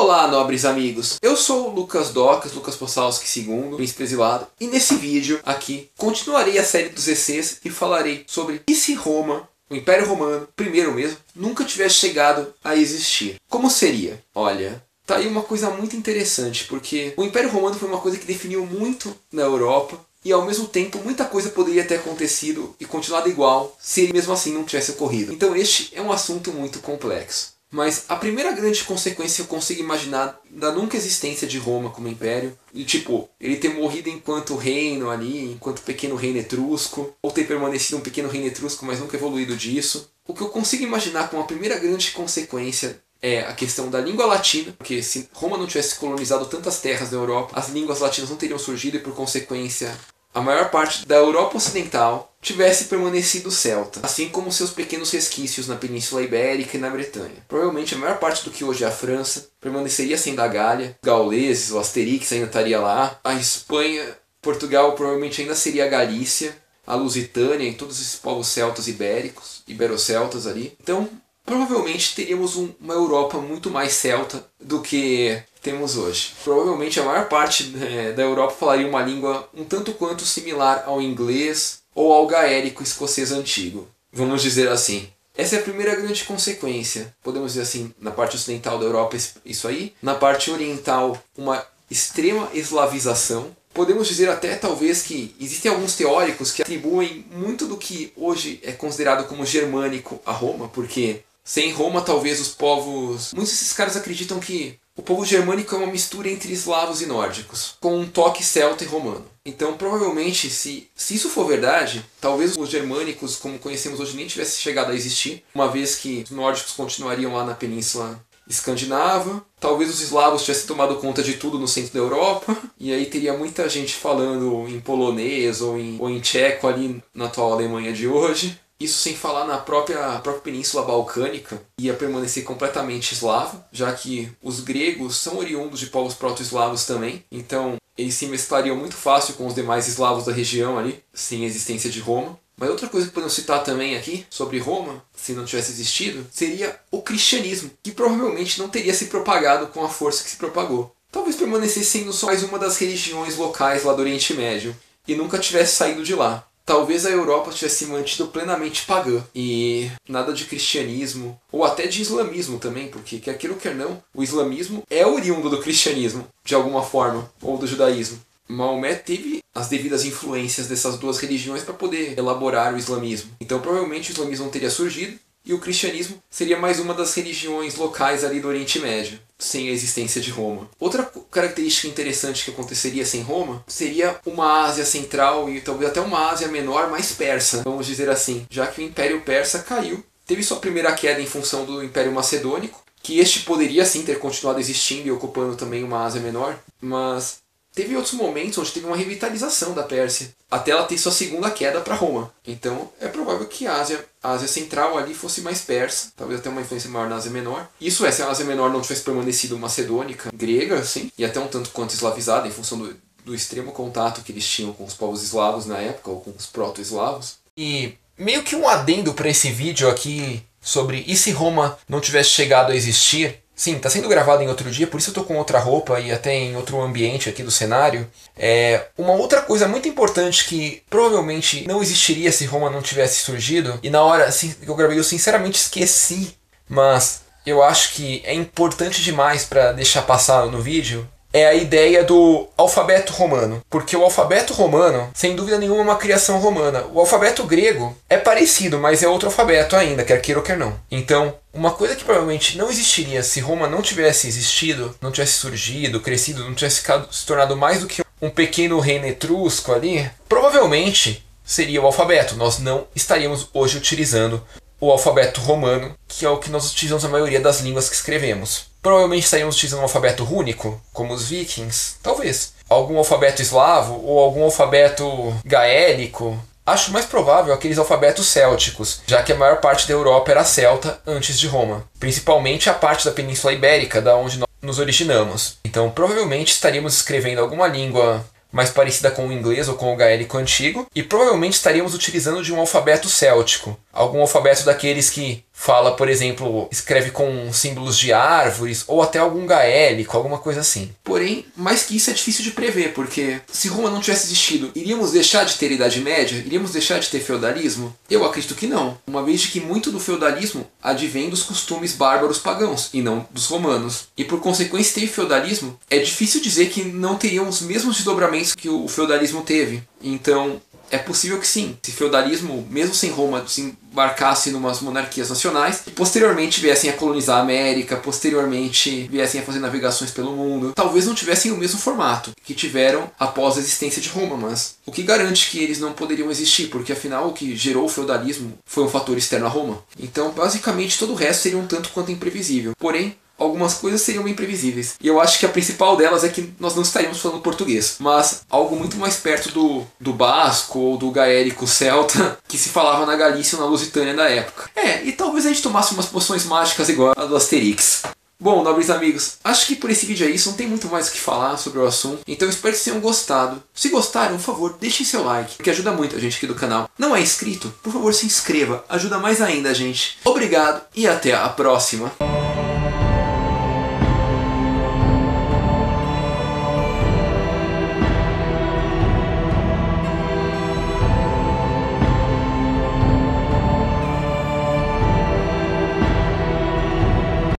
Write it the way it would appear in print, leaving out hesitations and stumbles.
Olá, nobres amigos! Eu sou o Lucas Docas, Lucas Possalski II, Príncipe Exilado, e nesse vídeo aqui continuarei a série dos ECs e falarei sobre e se Roma, o Império Romano, primeiro mesmo, nunca tivesse chegado a existir. Como seria? Olha, tá aí uma coisa muito interessante, porque o Império Romano foi uma coisa que definiu muito na Europa, e ao mesmo tempo muita coisa poderia ter acontecido e continuado igual se ele mesmo assim não tivesse ocorrido. Então este é um assunto muito complexo. Mas a primeira grande consequência que eu consigo imaginar da nunca existência de Roma como império, e tipo, ele ter morrido enquanto reino ali, enquanto pequeno reino etrusco, ou ter permanecido um pequeno reino etrusco, mas nunca evoluído disso. O que eu consigo imaginar como a primeira grande consequência é a questão da língua latina, porque se Roma não tivesse colonizado tantas terras da Europa, as línguas latinas não teriam surgido e por consequência a maior parte da Europa Ocidental tivesse permanecido celta, assim como seus pequenos resquícios na Península Ibérica e na Bretanha. Provavelmente a maior parte do que hoje é a França permaneceria sendo a Gália, gauleses, o Asterix ainda estaria lá, a Espanha, Portugal provavelmente ainda seria a Galícia, a Lusitânia e todos esses povos celtas ibéricos, iberoceltas ali. Então, provavelmente teríamos uma Europa muito mais celta do que temos hoje. Provavelmente a maior parte da Europa falaria uma língua um tanto quanto similar ao inglês ou ao gaélico escocês antigo. Vamos dizer assim. Essa é a primeira grande consequência. Podemos dizer assim, na parte ocidental da Europa isso aí. Na parte oriental, uma extrema eslavização. Podemos dizer até talvez que existem alguns teóricos que atribuem muito do que hoje é considerado como germânico a Roma, porque sem Roma talvez os povos... Muitos desses caras acreditam que o povo germânico é uma mistura entre eslavos e nórdicos, com um toque celta e romano. Então, provavelmente, se isso for verdade, talvez os germânicos, como conhecemos hoje, nem tivessem chegado a existir, uma vez que os nórdicos continuariam lá na Península Escandinava. Talvez os eslavos tivessem tomado conta de tudo no centro da Europa, e aí teria muita gente falando em polonês ou em tcheco ali na atual Alemanha de hoje. Isso sem falar na própria Península Balcânica, ia permanecer completamente eslavo, já que os gregos são oriundos de povos proto-eslavos também, então eles se mesclariam muito fácil com os demais eslavos da região ali, sem a existência de Roma. Mas outra coisa que podemos citar também aqui sobre Roma, se não tivesse existido, seria o cristianismo, que provavelmente não teria se propagado com a força que se propagou. Talvez permanecesse sendo só mais uma das religiões locais lá do Oriente Médio, e nunca tivesse saído de lá. Talvez a Europa tivesse se mantido plenamente pagã e nada de cristianismo, ou até de islamismo também, porque quer queira ou quer não, o islamismo é oriundo do cristianismo, de alguma forma, ou do judaísmo. Maomé teve as devidas influências dessas duas religiões para poder elaborar o islamismo. Então provavelmente o islamismo não teria surgido, e o cristianismo seria mais uma das religiões locais ali do Oriente Médio, sem a existência de Roma. Outra característica interessante que aconteceria sem Roma seria uma Ásia Central e talvez até uma Ásia Menor mais persa, vamos dizer assim, já que o Império Persa caiu. Teve sua primeira queda em função do Império Macedônico, que este poderia sim ter continuado existindo e ocupando também uma Ásia Menor, mas teve outros momentos onde teve uma revitalização da Pérsia, até ela ter sua segunda queda para Roma. Então é provável que a Ásia Central ali fosse mais persa, talvez até uma influência maior na Ásia Menor. Isso é, se a Ásia Menor não tivesse permanecido macedônica, grega, assim, e até um tanto quanto eslavizada, em função do extremo contato que eles tinham com os povos eslavos na época, ou com os proto-eslavos. E meio que um adendo para esse vídeo aqui sobre e se Roma não tivesse chegado a existir. Sim, está sendo gravado em outro dia, por isso eu estou com outra roupa e até em outro ambiente aqui do cenário. Uma outra coisa muito importante que provavelmente não existiria se Roma não tivesse surgido, e na hora assim, que eu gravei eu sinceramente esqueci, mas eu acho que é importante demais para deixar passar no vídeo, é a ideia do alfabeto romano. Porque o alfabeto romano, sem dúvida nenhuma, é uma criação romana. O alfabeto grego é parecido, mas é outro alfabeto ainda, quer queira ou quer não. Então, uma coisa que provavelmente não existiria se Roma não tivesse existido, não tivesse surgido, crescido, não tivesse se tornado mais do que um pequeno reino etrusco ali, provavelmente seria o alfabeto. Nós não estaríamos hoje utilizando o alfabeto romano, que é o que nós utilizamos na maioria das línguas que escrevemos. Provavelmente estaríamos utilizando um alfabeto rúnico, como os vikings, talvez. Algum alfabeto eslavo ou algum alfabeto gaélico. Acho mais provável aqueles alfabetos célticos, já que a maior parte da Europa era celta antes de Roma. Principalmente a parte da Península Ibérica, da onde nós nos originamos. Então provavelmente estaríamos escrevendo alguma língua mais parecida com o inglês ou com o gaélico antigo, e provavelmente estaríamos utilizando de um alfabeto céltico. Algum alfabeto daqueles que fala, por exemplo, escreve com símbolos de árvores, ou até algum gaélico, alguma coisa assim. Porém, mais que isso é difícil de prever, porque se Roma não tivesse existido, iríamos deixar de ter Idade Média? Iríamos deixar de ter feudalismo? Eu acredito que não, uma vez de que muito do feudalismo advém dos costumes bárbaros pagãos, e não dos romanos. E por consequência teve feudalismo, é difícil dizer que não teriam os mesmos desdobramentos que o feudalismo teve. Então, é possível que sim, se o feudalismo, mesmo sem Roma, desembarcasse em umas monarquias nacionais, e posteriormente viessem a colonizar a América, posteriormente viessem a fazer navegações pelo mundo, talvez não tivessem o mesmo formato que tiveram após a existência de Roma, mas o que garante que eles não poderiam existir, porque afinal o que gerou o feudalismo foi um fator externo a Roma. Então, basicamente, todo o resto seria um tanto quanto imprevisível. Porém, algumas coisas seriam bem previsíveis. E eu acho que a principal delas é que nós não estaríamos falando português, mas algo muito mais perto do basco ou do gaélico celta que se falava na Galícia ou na Lusitânia da época. E talvez a gente tomasse umas poções mágicas igual a do Asterix. Bom, nobres amigos, acho que por esse vídeo é isso, não tem muito mais o que falar sobre o assunto, então espero que vocês tenham gostado. Se gostaram, por favor, deixem seu like, porque ajuda muito a gente aqui do canal. Não é inscrito? Por favor, se inscreva, ajuda mais ainda a gente. Obrigado e até a próxima!